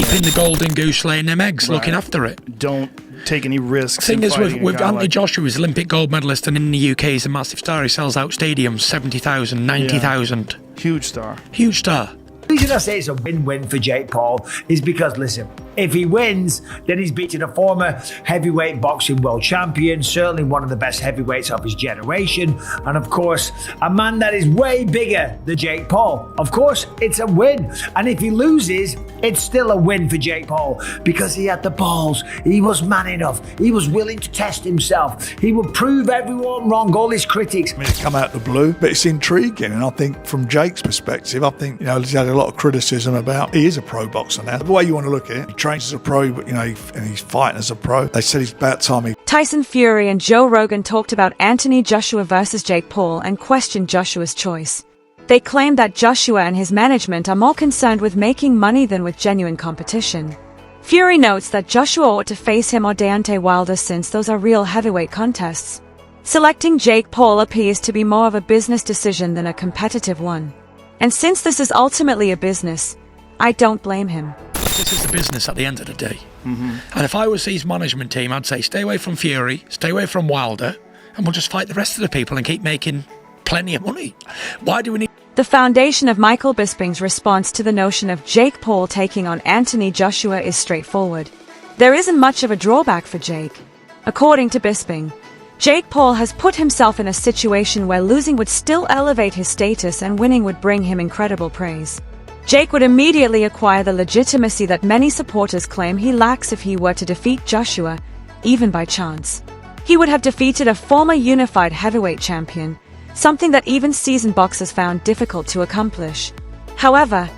keeping the golden goose laying them eggs, looking after it. Don't take any risks. The thing is with Anthony Joshua, he's Olympic gold medalist, and in the UK he's a massive star. He sells out stadiums, 70,000, 90,000. Huge star. Huge star. The reason I say it's a win-win for Jake Paul is because, listen, if he wins, then he's beating a former heavyweight boxing world champion, certainly one of the best heavyweights of his generation, and of course, a man that is way bigger than Jake Paul. Of course, it's a win. And if he loses, it's still a win for Jake Paul because he had the balls. He was man enough. He was willing to test himself. He would prove everyone wrong, all his critics. I mean, it's come out of the blue, but it's intriguing. And I think from Jake's perspective, I think, he's had a lot of criticism about he is a pro boxer now. The way you want to look at it, he trains as a pro, but, and he's fighting as a pro. They said it's about time he... Tyson Fury and Joe Rogan talked about Anthony Joshua versus Jake Paul and questioned Joshua's choice. They claimed that Joshua and his management are more concerned with making money than with genuine competition. Fury notes that Joshua ought to face him or Deontay Wilder since those are real heavyweight contests. Selecting Jake Paul appears to be more of a business decision than a competitive one. And since this is ultimately a business, I don't blame him. This is a business at the end of the day. And if I was his management team, I'd say stay away from Fury, stay away from Wilder, and we'll just fight the rest of the people and keep making plenty of money. Why do we need... The foundation of Michael Bisping's response to the notion of Jake Paul taking on Anthony Joshua is straightforward. There isn't much of a drawback for Jake. According to Bisping, Jake Paul has put himself in a situation where losing would still elevate his status and winning would bring him incredible praise. Jake would immediately acquire the legitimacy that many supporters claim he lacks if he were to defeat Joshua, even by chance. He would have defeated a former unified heavyweight champion, something that even seasoned boxers found difficult to accomplish. However,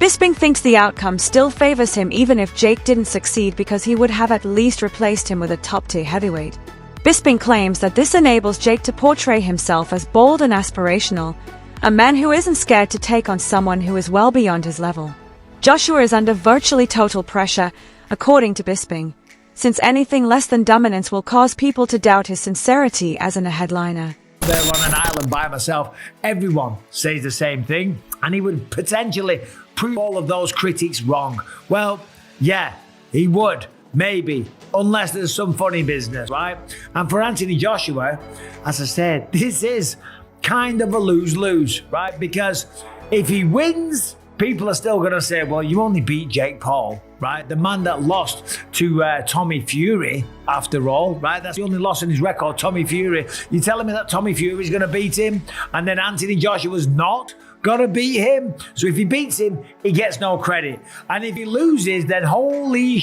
Bisping thinks the outcome still favors him even if Jake didn't succeed because he would have at least replaced him with a top-tier heavyweight. Bisping claims that this enables Jake to portray himself as bold and aspirational, a man who isn't scared to take on someone who is well beyond his level. Joshua is under virtually total pressure, according to Bisping, since anything less than dominance will cause people to doubt his sincerity as a headliner. There on an island by myself, everyone says the same thing, and he would potentially prove all of those critics wrong. Well, yeah, he would, maybe, unless there's some funny business, right? And for Anthony Joshua, as I said, this is kind of a lose-lose, right? Because if he wins, people are still going to say, well, you only beat Jake Paul, right? The man that lost to Tommy Fury, after all, right? That's the only loss in his record, Tommy Fury. You're telling me that Tommy Fury is going to beat him and then Anthony Joshua's not going to beat him? So if he beats him, he gets no credit. And if he loses, then holy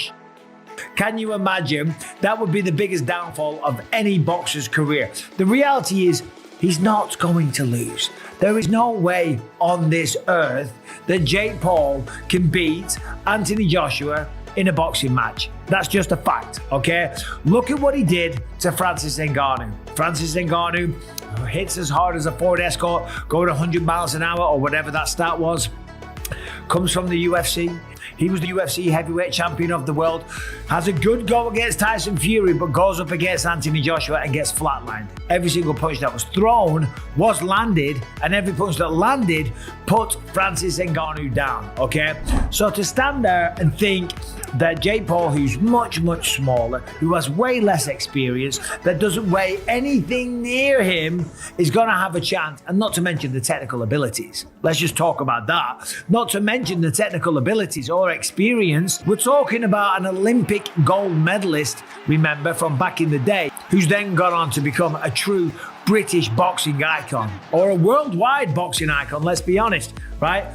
can you imagine? That would be the biggest downfall of any boxer's career. The reality is, he's not going to lose. There is no way on this earth that Jake Paul can beat Anthony Joshua in a boxing match. That's just a fact, okay? Look at what he did to Francis Ngannou. Francis Ngannou hits as hard as a Ford Escort, going 100 miles an hour or whatever that stat was. Comes from the UFC. He was the UFC heavyweight champion of the world. Has a good go against Tyson Fury, but goes up against Anthony Joshua and gets flatlined. Every single punch that was thrown was landed, and every punch that landed put Francis Ngannou down, okay? So to stand there and think that Jake Paul, who's much, much smaller, who has way less experience, that doesn't weigh anything near him, is going to have a chance, and not to mention the technical abilities. Let's just talk about that. Not to mention the technical abilities or experience. We're talking about an Olympic gold medalist, remember, from back in the day, who's then gone on to become a true British boxing icon, or a worldwide boxing icon, let's be honest, right?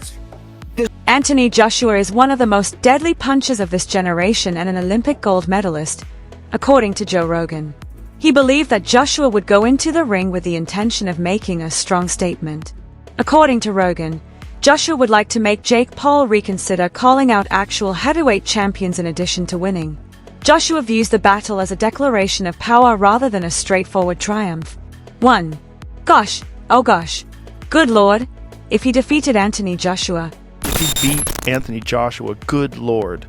Anthony Joshua is one of the most deadly punchers of this generation and an Olympic gold medalist, according to Joe Rogan. He believed that Joshua would go into the ring with the intention of making a strong statement. According to Rogan, Joshua would like to make Jake Paul reconsider calling out actual heavyweight champions in addition to winning. Joshua views the battle as a declaration of power rather than a straightforward triumph. 1. Gosh, oh gosh. Good lord. If he defeated Anthony Joshua. If he beat Anthony Joshua, good lord.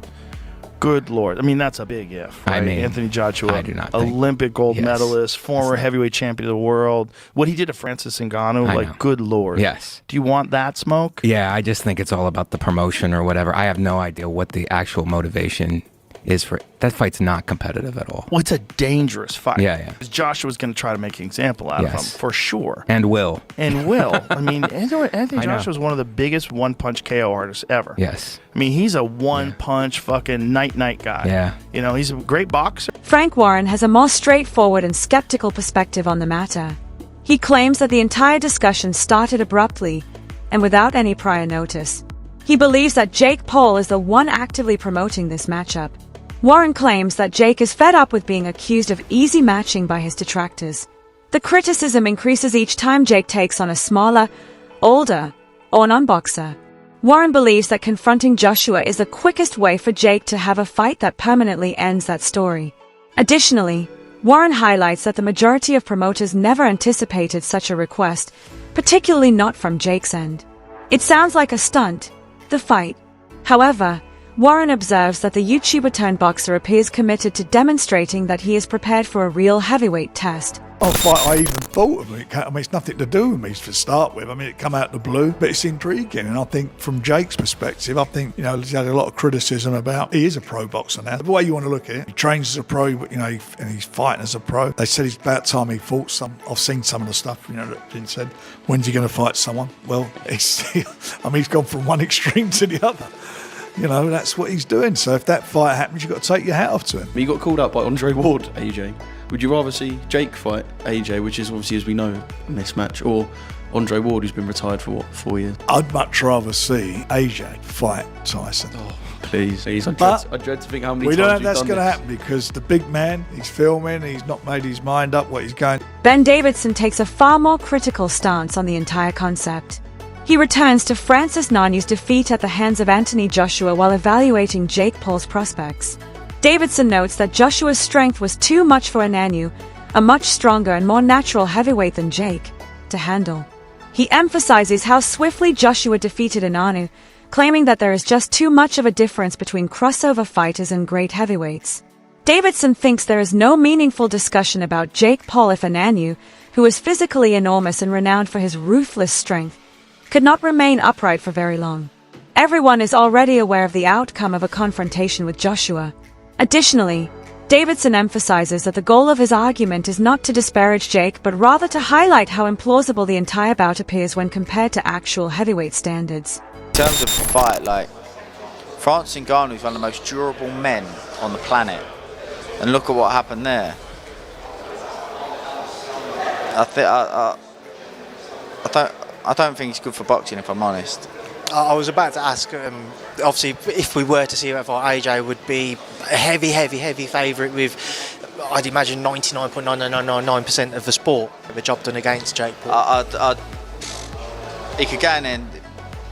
Good Lord. I mean, that's a big if, right? I mean, Anthony Joshua, I do not think- Olympic gold Yes. medalist, former heavyweight champion of the world. What he did to Francis Ngannou, I like, know. good Lord. Yes. Do you want that smoke? Yeah, I just think it's all about the promotion or whatever. I have no idea what the actual motivation is for that fight's not competitive at all. Well, it's a dangerous fight. Yeah. Joshua's going to try to make an example out of him, Yes. for sure. And will. And will. I mean, Anthony I know. Joshua is one of the biggest one-punch KO artists ever. Yes. I mean, he's a one-punch fucking night-night guy. Yeah. You know, he's a great boxer. Frank Warren has a more straightforward and skeptical perspective on the matter. He claims that the entire discussion started abruptly and without any prior notice. He believes that Jake Paul is the one actively promoting this matchup. Warren claims that Jake is fed up with being accused of easy matching by his detractors. The criticism increases each time Jake takes on a smaller, older, or non-boxer. Warren believes that confronting Joshua is the quickest way for Jake to have a fight that permanently ends that story. Additionally, Warren highlights that the majority of promoters never anticipated such a request, particularly not from Jake's end. It sounds like a stunt, the fight. However, Warren observes that the YouTuber-turned-boxer appears committed to demonstrating that he is prepared for a real heavyweight test. Oh, fight I even thought of it. I mean, it's nothing to do with me to start with. I mean, it come out of the blue, but it's intriguing. And I think from Jake's perspective, I think, you know, he's had a lot of criticism about he is a pro boxer now. The way you want to look at it, he trains as a pro, but, you know, and he's fighting as a pro. They said it's about time he fought some. I've seen some of the stuff, you know, that been said. When's he going to fight someone? Well, he's gone from one extreme to the other. You know, that's what he's doing. So if that fight happens, you've got to take your hat off to him. He got called out by Andre Ward, AJ. Would you rather see Jake fight AJ, which is obviously, as we know, a mismatch, or Andre Ward, who's been retired for, 4 years? I'd much rather see AJ fight Tyson. Oh, please. I dread to think how many We times don't know if you've that's done going to this. happen because the big man, he's filming, he's not made his mind up what he's going. Ben Davidson takes a far more critical stance on the entire concept. He returns to Francis Ngannou's defeat at the hands of Anthony Joshua while evaluating Jake Paul's prospects. Davidson notes that Joshua's strength was too much for Ngannou, a much stronger and more natural heavyweight than Jake, to handle. He emphasizes how swiftly Joshua defeated Ngannou, claiming that there is just too much of a difference between crossover fighters and great heavyweights. Davidson thinks there is no meaningful discussion about Jake Paul if Ngannou, who is physically enormous and renowned for his ruthless strength, could not remain upright for very long. Everyone is already aware of the outcome of a confrontation with Joshua. Additionally, Davidson emphasizes that the goal of his argument is not to disparage Jake, but rather to highlight how implausible the entire bout appears when compared to actual heavyweight standards. In terms of fight, like, Francis Ngannou is one of the most durable men on the planet. And look at what happened there. I don't think it's good for boxing, if I'm honest. I was about to ask, obviously, if we were to see that fight, AJ would be a heavy favourite with, I'd imagine, 99.9999% of the sport. The job done against Jake Paul. He could go in and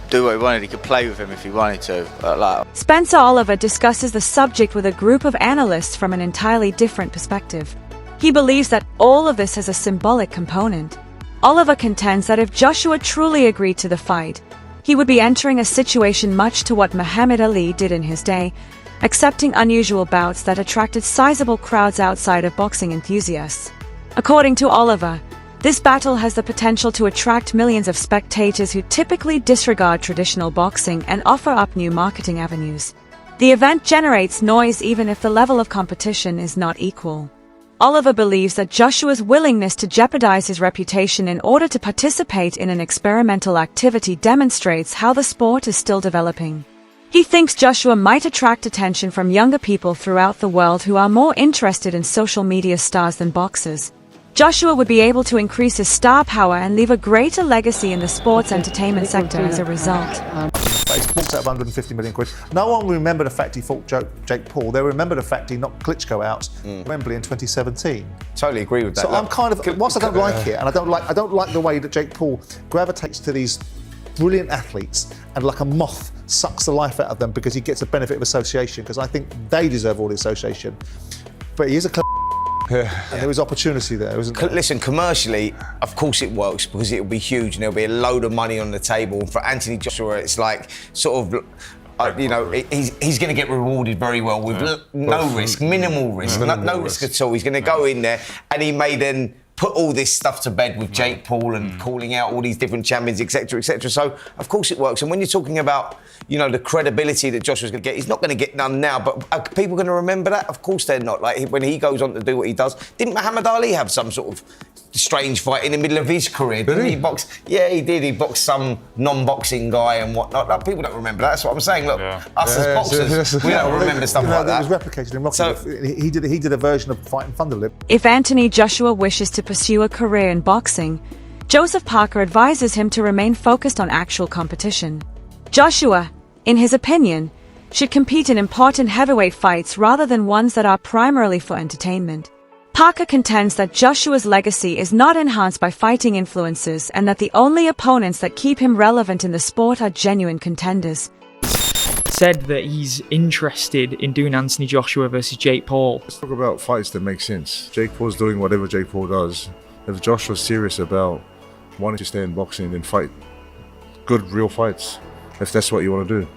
do what he wanted. He could play with him if he wanted to. Spencer Oliver discusses the subject with a group of analysts from an entirely different perspective. He believes that all of this has a symbolic component. Oliver contends that if Joshua truly agreed to the fight, he would be entering a situation much to what Muhammad Ali did in his day, accepting unusual bouts that attracted sizable crowds outside of boxing enthusiasts. According to Oliver, this battle has the potential to attract millions of spectators who typically disregard traditional boxing and offer up new marketing avenues. The event generates noise even if the level of competition is not equal. Oliver believes that Joshua's willingness to jeopardize his reputation in order to participate in an experimental activity demonstrates how the sport is still developing. He thinks Joshua might attract attention from younger people throughout the world who are more interested in social media stars than boxers. Joshua would be able to increase his star power and leave a greater legacy in the sports entertainment sector as a result. He's bought out of 150 million quid. No one will remember the fact he fought Jake Paul. They'll remember the fact he knocked Klitschko out at Wembley in 2017. Totally agree with that. So I'm kind of, whilst I don't like it, and I don't like the way that Jake Paul gravitates to these brilliant athletes and like a moth sucks the life out of them because he gets a benefit of association, because I think they deserve all the association. But he is a clever and there was opportunity there, wasn't there? Listen, commercially, of course it works because it'll be huge and there'll be a load of money on the table. And for Anthony Joshua, it's like sort of you know, he's going to get rewarded very well with no risk, minimal risk, no risk at all. He's going to go in there, and he may then put all this stuff to bed with Jake Paul and calling out all these different champions, etc., etc. So, of course, it works. And when you're talking about, you know, the credibility that Joshua's going to get, he's not going to get none now. But are people going to remember that? Of course they're not. Like, when he goes on to do what he does, didn't Muhammad Ali have some sort of strange fight in the middle of his career? Didn't he box? Yeah, he did. He boxed some non-boxing guy and whatnot. Like, people don't remember that. That's what I'm saying. Look, us as boxers, we don't remember stuff like that. It was replicated in Rocky. So, he did a version of Fighting Thunderlip. If Anthony Joshua wishes to pursue a career in boxing, Joseph Parker advises him to remain focused on actual competition. Joshua, in his opinion, should compete in important heavyweight fights rather than ones that are primarily for entertainment. Parker contends that Joshua's legacy is not enhanced by fighting influences and that the only opponents that keep him relevant in the sport are genuine contenders. Said that he's interested in doing Anthony Joshua versus Jake Paul. Let's talk about fights that make sense. Jake Paul's doing whatever Jake Paul does. If Joshua's serious about wanting to stay in boxing, then fight good, real fights, if that's what you want to do.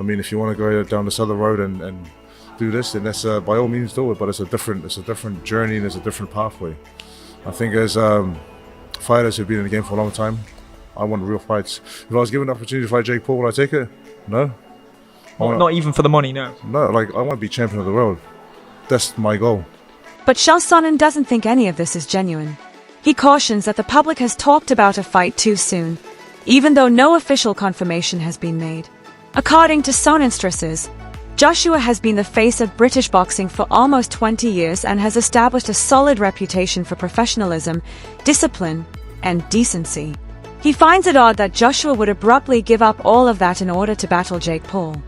I mean, if you want to go down this other road and do this, then that's by all means do it. But it's a different journey and it's a different pathway. I think as fighters who've been in the game for a long time, I want real fights. If I was given the opportunity to fight Jake Paul, would I take it? No. Not even for the money, no. No, like, I want to be champion of the world. That's my goal. But Chael Sonnen doesn't think any of this is genuine. He cautions that the public has talked about a fight too soon, even though no official confirmation has been made. According to Sonnen stresses, Joshua has been the face of British boxing for almost 20 years and has established a solid reputation for professionalism, discipline, and decency. He finds it odd that Joshua would abruptly give up all of that in order to battle Jake Paul.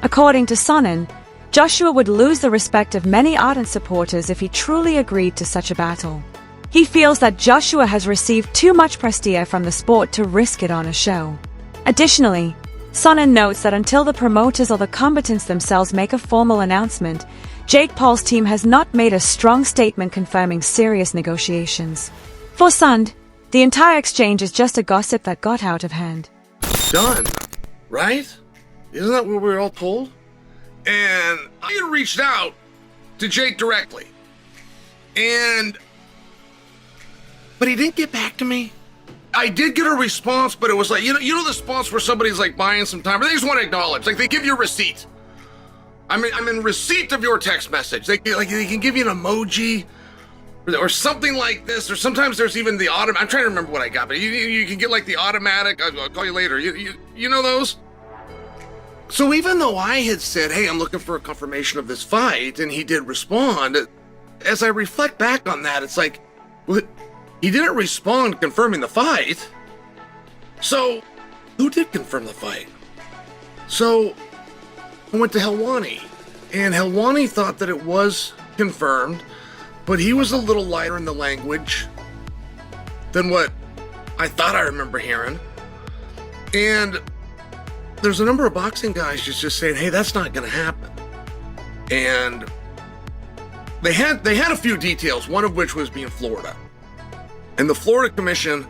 According to Sonnen, Joshua would lose the respect of many ardent supporters if he truly agreed to such a battle. He feels that Joshua has received too much prestige from the sport to risk it on a show. Additionally, Sonnen notes that until the promoters or the combatants themselves make a formal announcement, Jake Paul's team has not made a strong statement confirming serious negotiations. For Sund, the entire exchange is just a gossip that got out of hand. Done, right? Isn't that what we were all told? And I had reached out to Jake directly. But he didn't get back to me. I did get a response, but it was like, you know the response where somebody's like buying some time, or they just want to acknowledge, like they give you a receipt. I'm in receipt of your text message. They can give you an emoji or something like this, or sometimes there's even the I'm trying to remember what I got, but you can get like the automatic, I'll call you later. You know those? So even though I had said, hey, I'm looking for a confirmation of this fight, and he did respond, as I reflect back on that, it's like, well, he didn't respond confirming the fight. So, who did confirm the fight? So, I went to Helwani, and Helwani thought that it was confirmed, but he was a little lighter in the language than what I thought I remember hearing. And there's a number of boxing guys just saying, hey, that's not going to happen. And they had a few details, one of which was being Florida. And the Florida Commission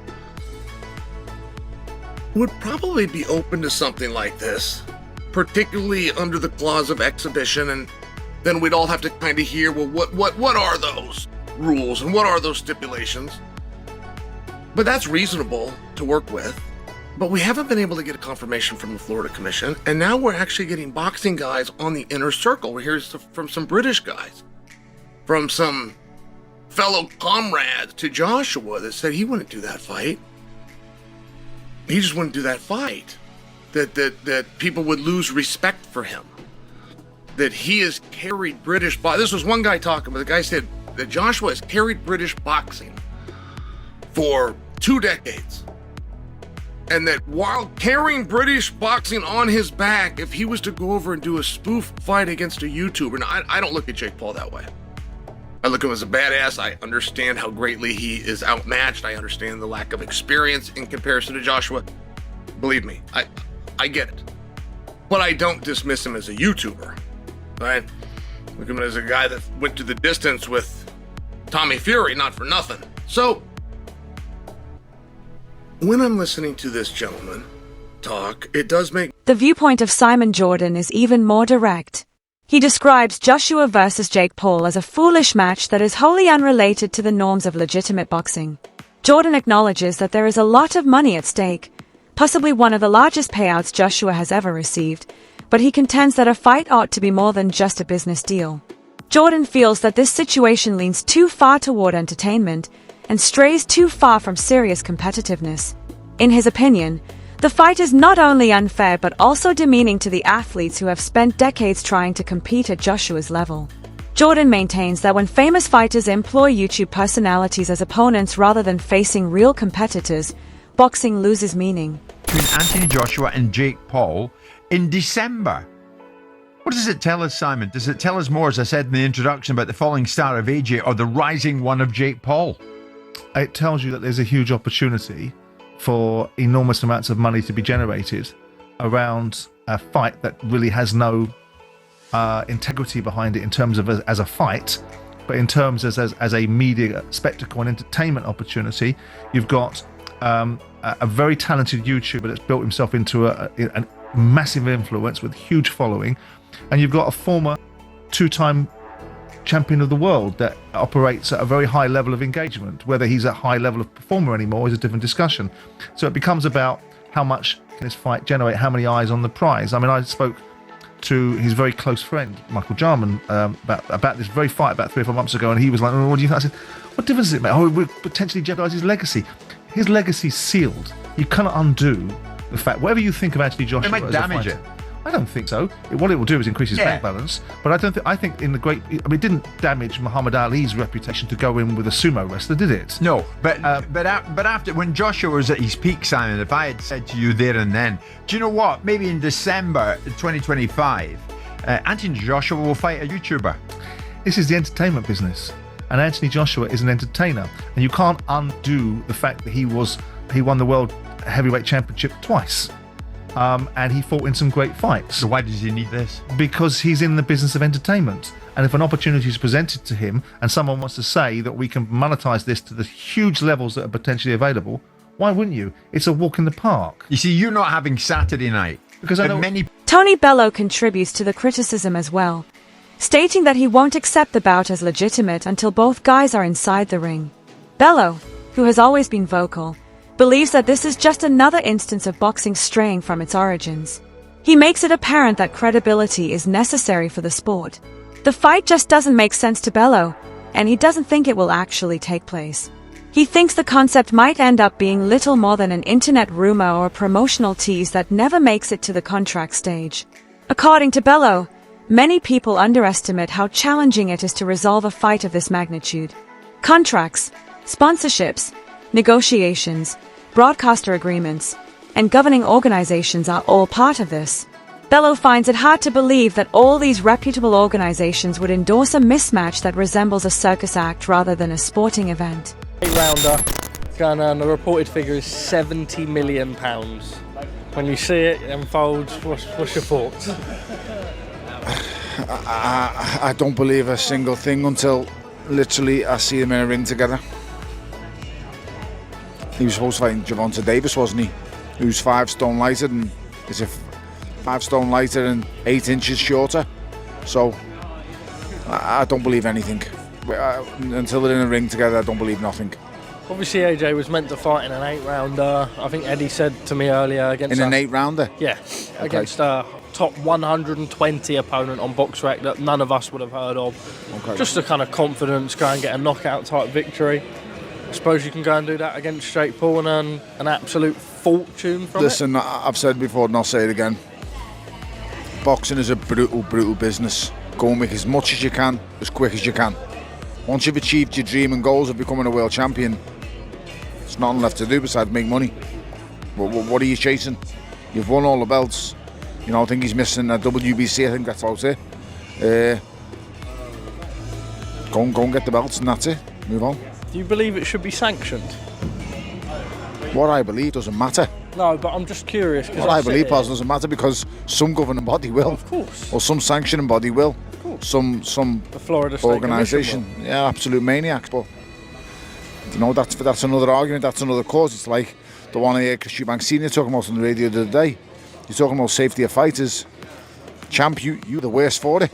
would probably be open to something like this, particularly under the clause of exhibition, and then we'd all have to kind of hear, well, what are those rules and what are those stipulations? But that's reasonable to work with. But we haven't been able to get a confirmation from the Florida Commission, and now we're actually getting boxing guys on the inner circle. We're hearing from some British guys, from some fellow comrades to Joshua that said he wouldn't do that fight. He just wouldn't do that fight. That people would lose respect for him. That he has carried British boxing. This was one guy talking, but the guy said that Joshua has carried British boxing for 2 decades. And that while carrying British boxing on his back, if he was to go over and do a spoof fight against a YouTuber, now I don't look at Jake Paul that way. I look at him as a badass. I understand how greatly he is outmatched. I understand the lack of experience in comparison to Joshua. Believe me, I get it. But I don't dismiss him as a YouTuber, right? Look at him as a guy that went to the distance with Tommy Fury, not for nothing. So, when I'm listening to this gentleman talk, it does make The viewpoint of Simon Jordan is even more direct. He describes Joshua versus Jake Paul as a foolish match that is wholly unrelated to the norms of legitimate boxing. Jordan acknowledges that there is a lot of money at stake, possibly one of the largest payouts Joshua has ever received, but he contends that a fight ought to be more than just a business deal. Jordan feels that this situation leans too far toward entertainment and strays too far from serious competitiveness. In his opinion, the fight is not only unfair but also demeaning to the athletes who have spent decades trying to compete at Joshua's level. Jordan maintains that when famous fighters employ YouTube personalities as opponents rather than facing real competitors, boxing loses meaning. Between Anthony Joshua and Jake Paul in December. What does it tell us, Simon? Does it tell us more, as I said in the introduction, about the falling star of AJ or the rising one of Jake Paul? It tells you that there's a huge opportunity for enormous amounts of money to be generated around a fight that really has no integrity behind it in terms of as a fight, but in terms as a media spectacle and entertainment opportunity. You've got a very talented YouTuber that's built himself into a massive influence with huge following, and you've got a former two-time champion of the world that operates at a very high level of engagement. Whether he's a high level of performer anymore is a different discussion. So it becomes about how much can this fight generate, how many eyes on the prize. I mean, I spoke to his very close friend Michael Jarman about this very fight about 3 or 4 months ago, and he was like, "Oh, what do you think?" I said, "What difference does it make? Oh, it would potentially jeopardise his legacy." His legacy's sealed. You cannot undo the fact. Whatever you think of Anthony Joshua, It might damage it. I don't think so. What it will do is increase his bank balance. But I don't think. I think in the great. I mean, it didn't damage Muhammad Ali's reputation to go in with a sumo wrestler, did it? No, but after when Joshua was at his peak, Simon, if I had said to you there and then, do you know what? Maybe in December 2025, Anthony Joshua will fight a YouTuber. This is the entertainment business, and Anthony Joshua is an entertainer, and you can't undo the fact that he won the world heavyweight championship twice. And he fought in some great fights. So why does he need this? Because he's in the business of entertainment. And if an opportunity is presented to him and someone wants to say that we can monetize this to the huge levels that are potentially available, why wouldn't you? It's a walk in the park. You see, you're not having Saturday night. Because I know Tony Bello contributes to the criticism as well, stating that he won't accept the bout as legitimate until both guys are inside the ring. Bello, who has always been vocal, believes that this is just another instance of boxing straying from its origins. He makes it apparent that credibility is necessary for the sport. The fight just doesn't make sense to Bello, and he doesn't think it will actually take place. He thinks the concept might end up being little more than an internet rumor or a promotional tease that never makes it to the contract stage. According to Bello, many people underestimate how challenging it is to resolve a fight of this magnitude. Contracts, sponsorships, negotiations, broadcaster agreements, and governing organizations are all part of this. Bello finds it hard to believe that all these reputable organizations would endorse a mismatch that resembles a circus act rather than a sporting event. 8-rounder, going on, the reported figure is £70 million. When you see it unfold, what's your thoughts? I don't believe a single thing until literally I see them in a ring together. He was supposed to fight Gervonta Davis, wasn't he? Who's 5 stone lighter and is 5 stone lighter and 8 inches shorter. So I don't believe anything. Until they're in a ring together, I don't believe nothing. Obviously, AJ was meant to fight in an 8-rounder. I think Eddie said to me earlier against an 8-rounder. Yeah, okay. Against a top 120 opponent on BoxRec that none of us would have heard of. Okay. Just a kind of confidence, go and get a knockout type victory. I suppose you can go and do that against Jake Paul and earn an absolute fortune from Listen, I've said before and I'll say it again. Boxing is a brutal, brutal business. Go and make as much as you can, as quick as you can. Once you've achieved your dream and goals of becoming a world champion, there's nothing left to do besides make money. What are you chasing? You've won all the belts. You know, I think he's missing a WBC, I think that's about it. Go and get the belts and that's it. Move on. Do you believe it should be sanctioned? What I believe doesn't matter. No, but I'm just curious. What I believe doesn't matter because some governing body will. Of course. Or some sanctioning body will. Of course. Some the Florida State organisation. Yeah, absolute maniacs. But you know, that's another argument. That's another cause. It's like the one I heard Chris Eubank Senior talking about on the radio the other day. You're talking about safety of fighters. Champ, you're the worst for it.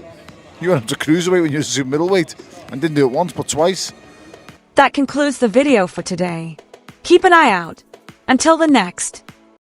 You went up to cruiserweight when you was middleweight and didn't do it once but twice. That concludes the video for today. Keep an eye out. Until the next.